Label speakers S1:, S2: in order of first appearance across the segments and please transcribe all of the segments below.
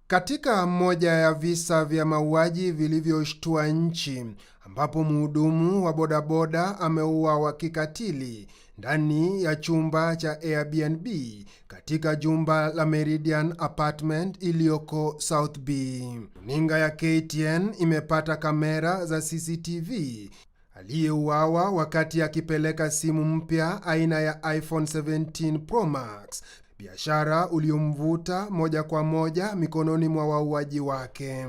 S1: Katika moja ya visa vya mauaji vilivyoshtua nchi, ambapo mhudumu wa bodaboda ameuawa kikatili ndani ya chumba cha Airbnb katika jumba la Meridian Apartment iliyoko South B. Runinga ya KTN imepata kamera za CCTV aliyeuawa wakati akipeleka simu mpya aina ya iPhone 17 Pro Max, biashara uliomvuta moja kwa moja mikononi mwa wauaji wake.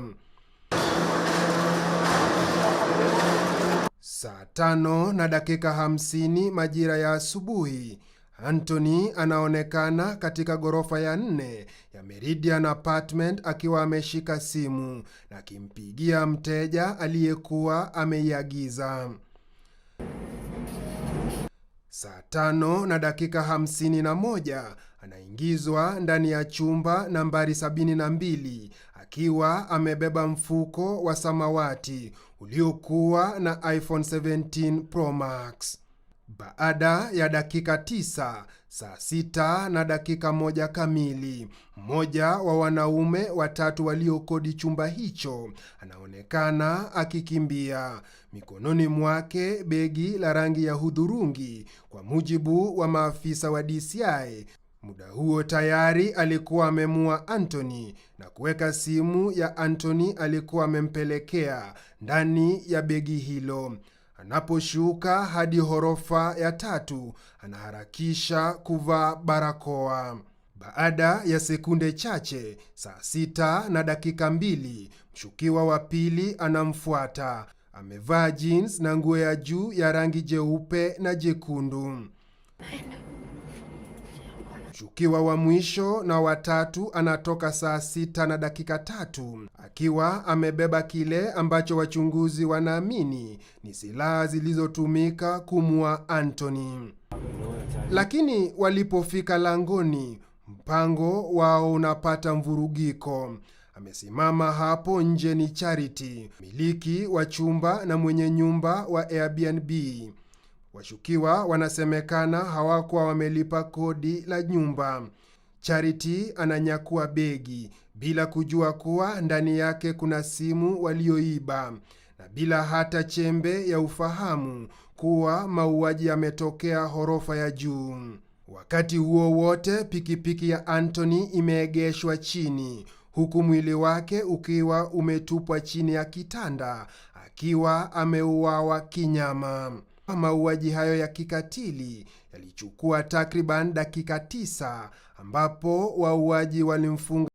S1: Saa 5:50 majira ya asubuhi, Anthony anaonekana katika ghorofa ya 4 ya Meridian Apartment akiwa ameshika simu na akimpigia mteja aliyekuwa ameiagiza. Saa 5:51 anaingizwa ndani ya chumba nambari 72 akiwa amebeba mfuko wa samawati uliokuwa na iPhone 17 Pro Max. Baada ya dakika 9, saa 6:01 kamili, mmoja wa wanaume watatu waliokodi chumba hicho anaonekana akikimbia, mikononi mwake begi la rangi ya hudhurungi, kwa mujibu wa maafisa wa DCI. Muda huo tayari alikuwa amemua Anthony na kuweka simu ya Anthony alikuwa amempelekea ndani ya begi hilo. Anaposhuka hadi ghorofa ya 3, anaharakisha kuvaa barakoa. Baada ya sekunde chache, saa 6:02, mshukiwa wa pili anamfuata. Amevaa jeans na nguo ya juu ya rangi jeupe na jekundu. Mshukiwa wa mwisho na watatu anatoka saa 6:03 akiwa amebeba kile ambacho wachunguzi wanaamini ni silaha zilizotumika kumua Anthony. Lakini walipofika langoni, mpango wao unapata mvurugiko. Amesimama hapo nje ni Charity, miliki wa chumba na mwenye nyumba wa Airbnb. Washukiwa wanasemekana hawakuwa wamelipa kodi la nyumba. Charity ananyakua begi bila kujua kuwa ndani yake kuna simu walioiba, na bila hata chembe ya ufahamu kuwa mauaji yametokea ghorofa ya juu. Wakati huo wote, pikipiki ya Anthony imeegeshwa chini, huku mwili wake ukiwa umetupwa chini ya kitanda akiwa ameuawa kinyama. Mauaji hayo ya kikatili yalichukua takriban dakika 9 ambapo wauaji walimfunga